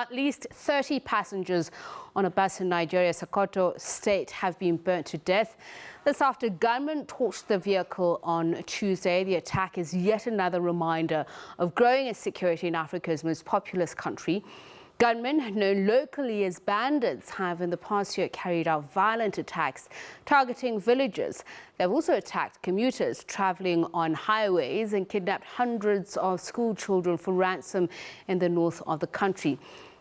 At least 30 passengers on a bus in Nigeria's Sokoto state have been burnt to death. This after gunmen torched the vehicle on Tuesday. The attack is yet another reminder of growing insecurity in Africa's most populous country. Gunmen, known locally as bandits, have in the past year carried out violent attacks targeting villages. They've also attacked commuters traveling on highways and kidnapped hundreds of school children for ransom in the north of the country.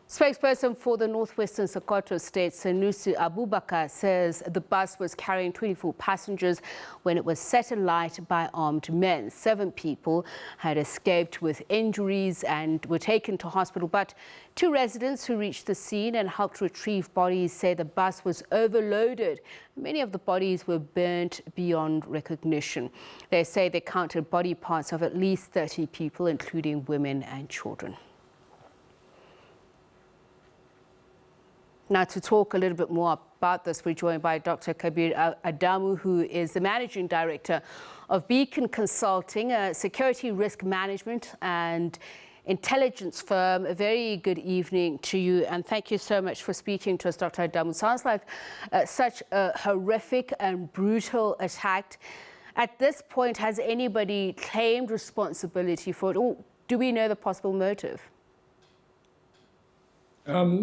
Spokesperson for the northwestern Sokoto state, Sanusi Abubakar, says the bus was carrying 24 passengers when it was set alight by armed men. 7 people had escaped with injuries and were taken to hospital, but 2 residents who reached the scene and helped retrieve bodies say the bus was overloaded. Many of the bodies were burnt beyond recognition. They say they counted body parts of at least 30 people, including women and children. Now, to talk a little bit more about this, we're joined by Dr. Kabir Adamu, who is the Managing Director of Beacon Consulting, a security risk management and intelligence firm. A very good evening to you, and thank you so much for speaking to us, Dr. Adamu. Sounds like such a horrific and brutal attack. At this point, has anybody claimed responsibility for it, or do we know the possible motive?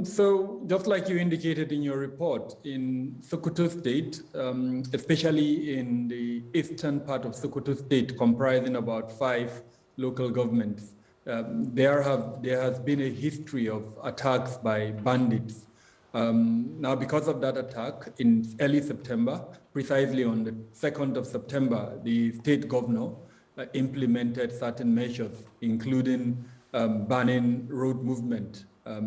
So just like you indicated in your report, in Sokoto State, especially in the eastern part of Sokoto State, comprising about 5 local governments, there has been a history of attacks by bandits. Now, because of that attack, in early September, precisely on the 2nd of September, the state governor implemented certain measures, including banning road movement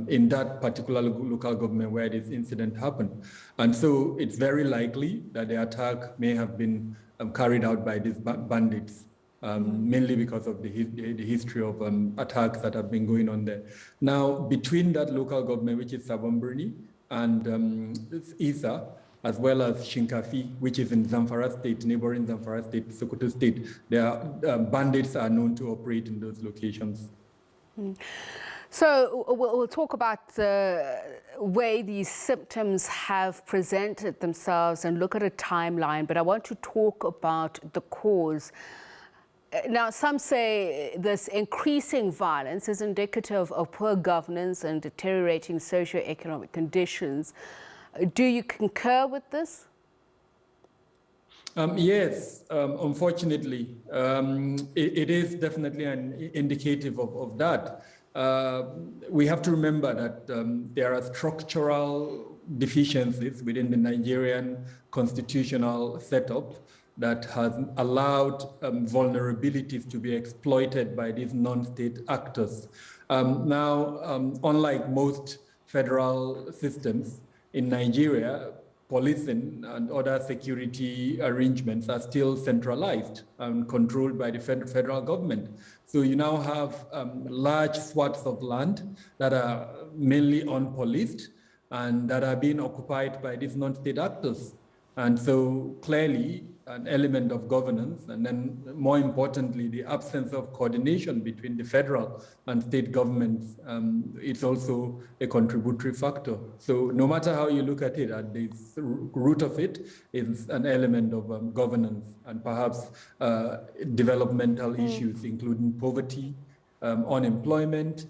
in that particular local government where this incident happened. And so it's very likely that the attack may have been carried out by these bandits, mainly because of the history of attacks that have been going on there. Now, between that local government, which is Sabambruni, and Isa, as well as Shinkafi, which is in Zamfara State, neighboring Zamfara State, Sokoto State, bandits are known to operate in those locations. So we'll talk about the way these symptoms have presented themselves and look at a timeline, but I want to talk about the cause. Now, some say this increasing violence is indicative of poor governance and deteriorating socio-economic conditions. Do you concur with this? Yes, unfortunately, it is definitely an indicative of that. We have to remember that there are structural deficiencies within the Nigerian constitutional setup that has allowed vulnerabilities to be exploited by these non-state actors. Now, unlike most federal systems in Nigeria, policing and other security arrangements are still centralized and controlled by the federal government. So you now have large swaths of land that are mainly unpoliced and that are being occupied by these non-state actors. And so clearly an element of governance, and then more importantly, the absence of coordination between the federal and state governments, it's also a contributory factor. So no matter how you look at it, at the root of it is an element of governance and perhaps developmental issues, including poverty, unemployment,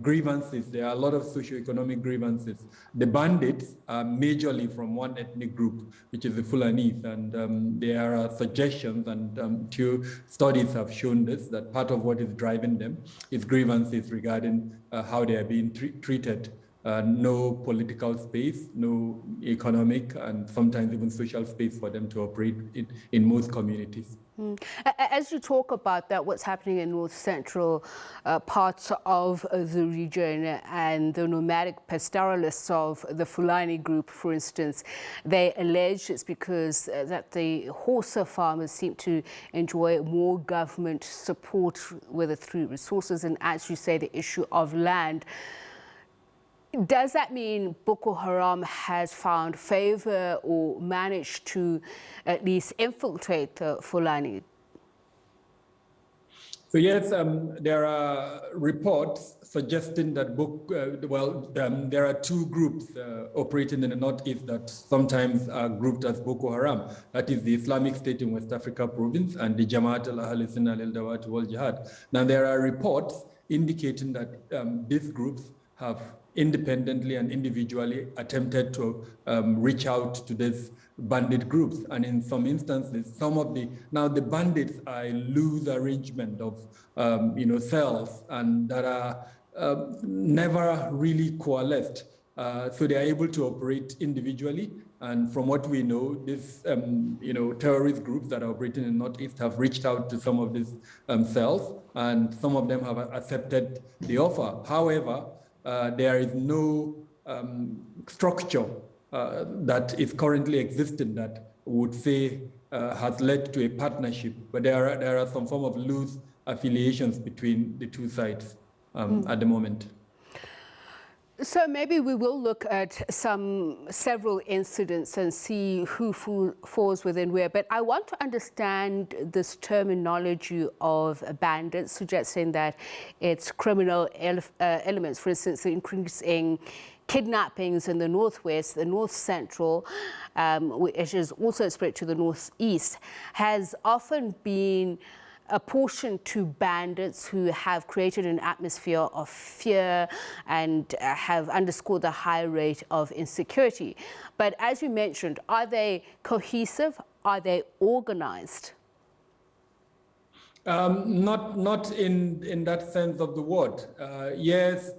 grievances. There are a lot of socioeconomic grievances. The bandits are majorly from one ethnic group, which is the Fulanese, and there are suggestions, and 2 studies have shown this, that part of what is driving them is grievances regarding how they are being treated. No political space, no economic, and sometimes even social space for them to operate in most communities. As you talk about that, what's happening in north central parts of the region and the nomadic pastoralists of the Fulani group, for instance, they allege it's because that the Horsa farmers seem to enjoy more government support, whether through resources and, as you say, the issue of land. Does that mean Boko Haram has found favor or managed to at least infiltrate the Fulani? So yes, there are reports suggesting that there are two groups operating in the Northeast that sometimes are grouped as Boko Haram. That is the Islamic State in West Africa province and the Jamaat al-Ahl Sunnah al-Dawat wal Jihad. Now there are reports indicating that these groups have independently and individually attempted to reach out to these bandit groups. And in some instances, now the bandits are a loose arrangement of, cells and that are never really coalesced. So they are able to operate individually. And from what we know, these, terrorist groups that are operating in the Northeast have reached out to some of these cells, and some of them have accepted the offer. However, there is no structure that is currently existing that would say has led to a partnership, but there are some form of loose affiliations between the two sides at the moment. So maybe we will look at several incidents and see who falls within where. But I want to understand this terminology of bandits, suggesting that it's criminal elements. For instance, the increase in kidnappings in the northwest, the north central, which is also spread to the northeast, has often been apportioned to bandits who have created an atmosphere of fear and have underscored the high rate of insecurity. But as you mentioned, are they cohesive? Are they organized? Not in that sense of the word. Yes,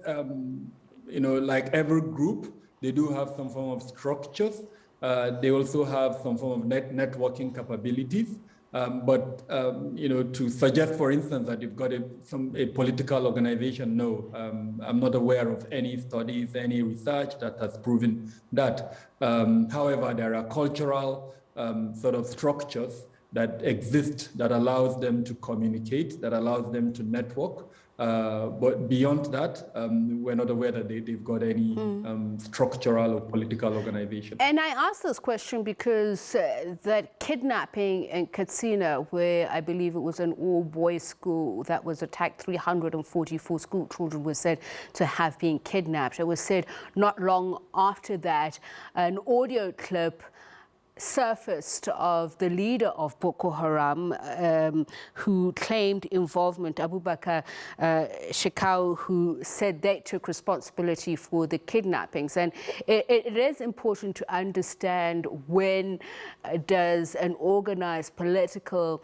like every group, they do have some form of structures. They also have some form of networking capabilities. To suggest, for instance, that you've got a political organization, no, I'm not aware of any studies, any research that has proven that. However, there are cultural sort of structures that exist that allows them to communicate, that allows them to network. But beyond that, we're not aware that they've got any structural or political organization. And I ask this question because that kidnapping in Katsina, where I believe it was an all-boys school that was attacked, 344 school children were said to have been kidnapped. It was said not long after that, an audio clip surfaced of the leader of Boko Haram who claimed involvement, Abubakar Shekau, who said they took responsibility for the kidnappings. And it is important to understand when does an organized political,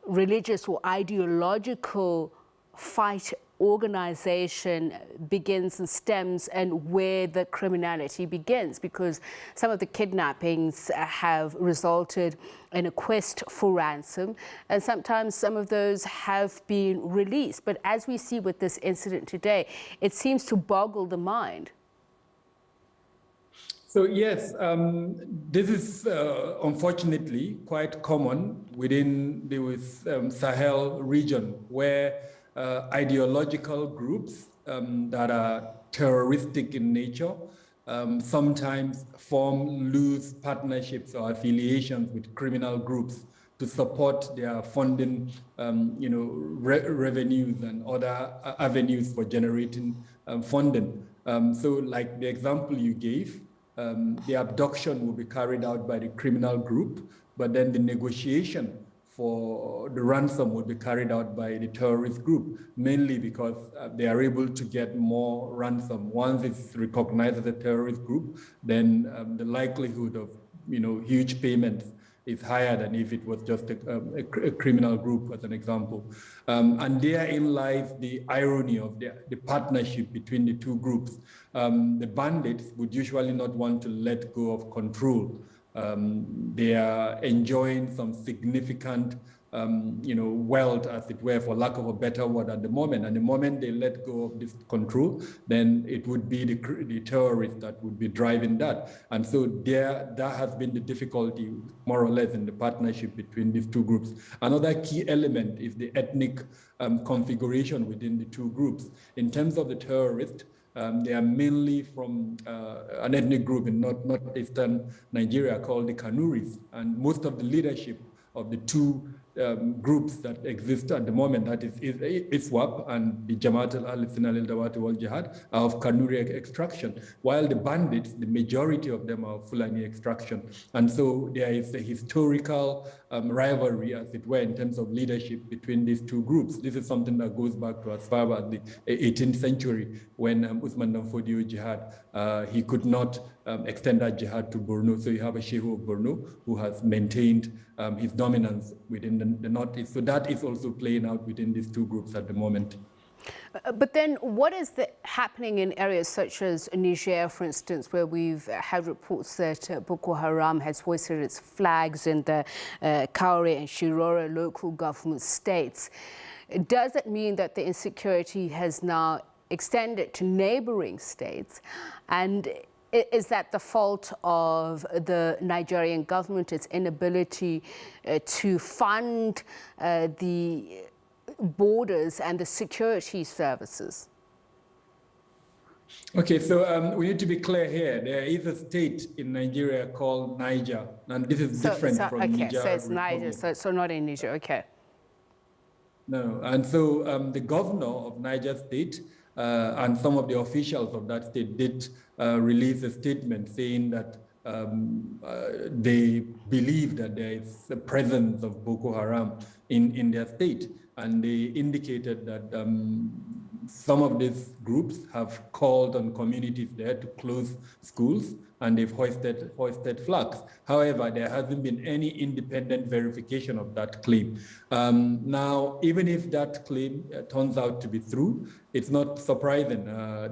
religious or ideological fight organization begins and stems and where the criminality begins, because some of the kidnappings have resulted in a quest for ransom, and sometimes some of those have been released. But as we see with this incident today, it seems to boggle the mind. So yes, this is unfortunately quite common within the Sahel region, where ideological groups that are terroristic in nature sometimes form loose partnerships or affiliations with criminal groups to support their funding, revenues and other avenues for generating funding. So like the example you gave, the abduction will be carried out by the criminal group, but then the negotiation for the ransom would be carried out by the terrorist group, mainly because they are able to get more ransom. Once it's recognized as a terrorist group, then the likelihood of huge payments is higher than if it was just a criminal group, as an example. And therein lies the irony of the partnership between the two groups. The bandits would usually not want to let go of control. They are enjoying some significant, wealth, as it were, for lack of a better word, at the moment. And the moment they let go of this control, then it would be the terrorists that would be driving that. And so that has been the difficulty, more or less, in the partnership between these two groups. Another key element is the ethnic configuration within the two groups. In terms of the terrorists, they are mainly from an ethnic group in northeastern Nigeria called the Kanuris, and most of the leadership of the two groups that exist at the moment, that is ISWAP and the Jamaat al-Ithna al-Dawati wal-Jihad, are of Kanuri extraction, while the bandits, the majority of them are Fulani extraction. And so there is a historical rivalry, as it were, in terms of leadership between these two groups. This is something that goes back to as far as the 18th century, when Usman Dan Fodio jihad, he could not extend that jihad to Borno. So you have a Shehu of Borno who has maintained his dominance within the Northeast. So that is also playing out within these two groups at the moment. But then what is happening in areas such as Niger, for instance, where we've had reports that Boko Haram has hoisted its flags in the Kaure and Shirora local government states? Does it mean that the insecurity has now extended to neighboring states? And is that the fault of the Nigerian government, its inability to fund the borders and the security services? Okay, so we need to be clear here. There is a state in Nigeria called Niger, and this is different from okay, Niger. so it's Niger, so not in Niger, okay. No, and so the governor of Niger State and some of the officials of that state did release a statement saying that they believe that there is a presence of Boko Haram in their state. And they indicated that some of these groups have called on communities there to close schools, and they've hoisted flags. However, there hasn't been any independent verification of that claim. Now, even if that claim turns out to be true, it's not surprising.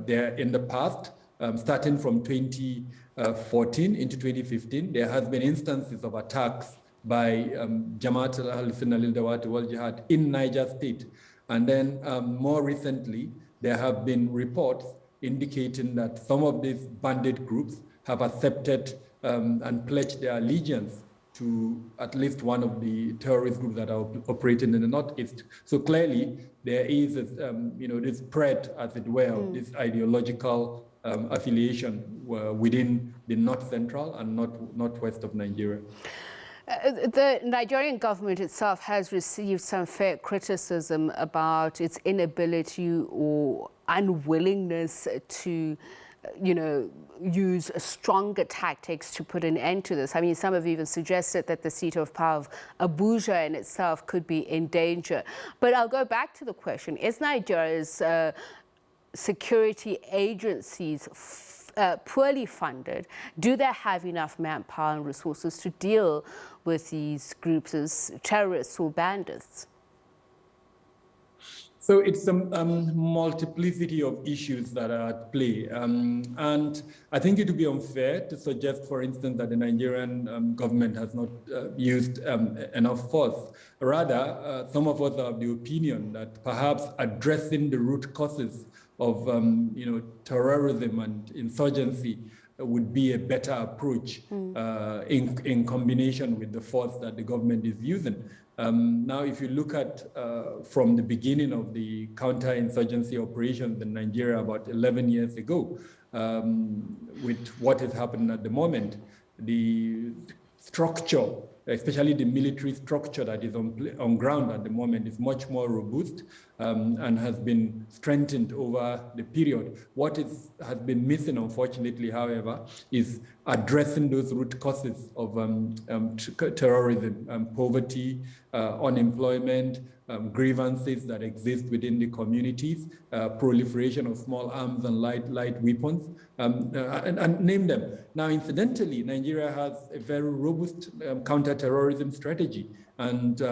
There, in the past, starting from 2014 into 2015, there has been instances of attacks by Jamaat al-Ithna al-Dawati wal-Jihad in Niger State. And then more recently, there have been reports indicating that some of these bandit groups have accepted and pledged their allegiance to at least one of the terrorist groups that are operating in the Northeast. So clearly, there is this spread, as it were, of this ideological affiliation within the North Central and Northwest of Nigeria. The Nigerian government itself has received some fair criticism about its inability or unwillingness to, use stronger tactics to put an end to this. I mean, some have even suggested that the seat of power of Abuja in itself could be in danger. But I'll go back to the question, is Nigeria's security agencies poorly funded? Do they have enough manpower and resources to deal with these groups as terrorists or bandits? So it's a multiplicity of issues that are at play. And I think it would be unfair to suggest, for instance, that the Nigerian government has not used enough force. Rather, some of us are of the opinion that perhaps addressing the root causes of terrorism and insurgency would be a better approach in combination with the force that the government is using. Now, if you look at from the beginning of the counter-insurgency operations in Nigeria about 11 years ago, with what is happening at the moment, the structure, especially the military structure that is on ground at the moment, is much more robust and has been strengthened over the period. What has been missing, unfortunately, however, is addressing those root causes of terrorism, poverty, unemployment, grievances that exist within the communities, proliferation of small arms and light weapons, and name them. Now, incidentally, Nigeria has a very robust counter-terrorism strategy, and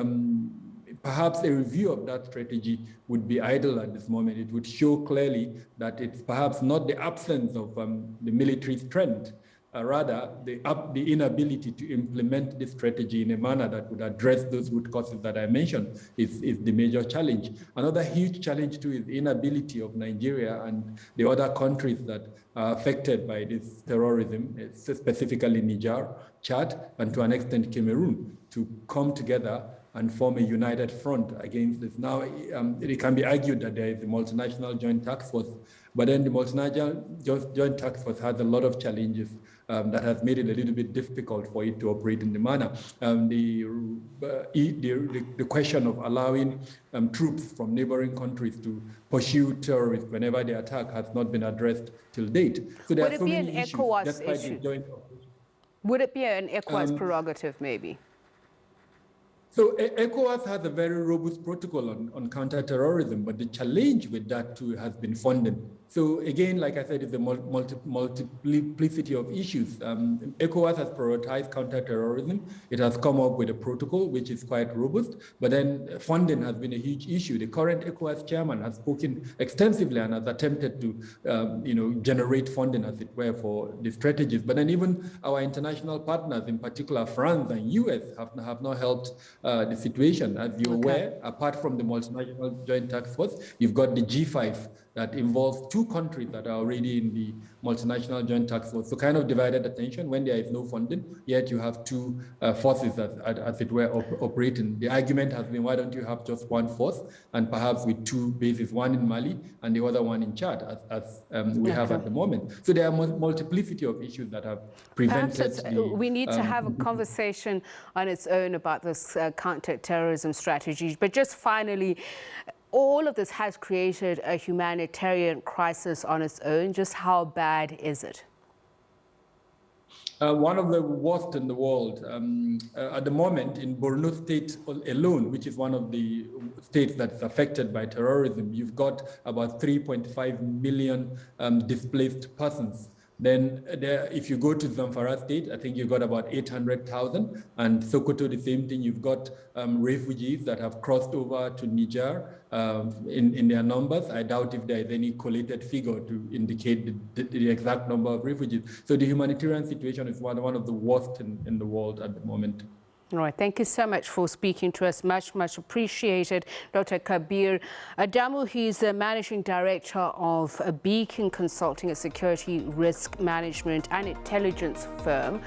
perhaps a review of that strategy would be idle at this moment. It would show clearly that it's perhaps not the absence of the military strength, rather the inability to implement this strategy in a manner that would address those root causes that I mentioned is the major challenge. Another huge challenge too is the inability of Nigeria and the other countries that are affected by this terrorism, specifically Niger, Chad, and to an extent Cameroon, to come together and form a united front against this. Now, it can be argued that there is a multinational joint task force, but then the multinational joint task force has a lot of challenges that has made it a little bit difficult for it to operate in the manner. The question of allowing troops from neighboring countries to pursue terrorists whenever they attack has not been addressed till date. So there are so many issues, despite the joint operation. Would it be an ECOWAS prerogative, maybe? So ECOWAS has a very robust protocol on counter-terrorism, but the challenge with that too has been funding. So again, like I said, it's a multiplicity of issues. ECOWAS has prioritized counter-terrorism. It has come up with a protocol which is quite robust, but then funding has been a huge issue. The current ECOWAS chairman has spoken extensively and has attempted to generate funding, as it were, for the strategies. But then even our international partners, in particular France and US, have not helped the situation. As you're aware, apart from the multinational joint task force, you've got the G5 that involves 2 countries that are already in the multinational joint task force. So kind of divided attention when there is no funding, yet you have 2 forces, as it were, operating. The argument has been, why don't you have just 1 force and perhaps with 2 bases, one in Mali and the other one in Chad, as we have at the moment. So there are multiplicity of issues that have prevented we need to have a conversation on its own about this counter-terrorism strategy. But just finally, all of this has created a humanitarian crisis on its own. Just how bad is it? One of the worst in the world. At the moment, in Borno State alone, which is one of the states that's affected by terrorism, you've got about 3.5 million displaced persons. Then if you go to Zamfara State, I think you've got about 800,000, and Sokoto, the same thing. You've got refugees that have crossed over to Niger in their numbers. I doubt if there is any collated figure to indicate the exact number of refugees. So the humanitarian situation is one of the worst in the world at the moment. All right. Thank you so much for speaking to us. Much, much appreciated. Dr. Kabir Adamu, he's the Managing Director of a Beacon Consulting, a security risk management and intelligence firm.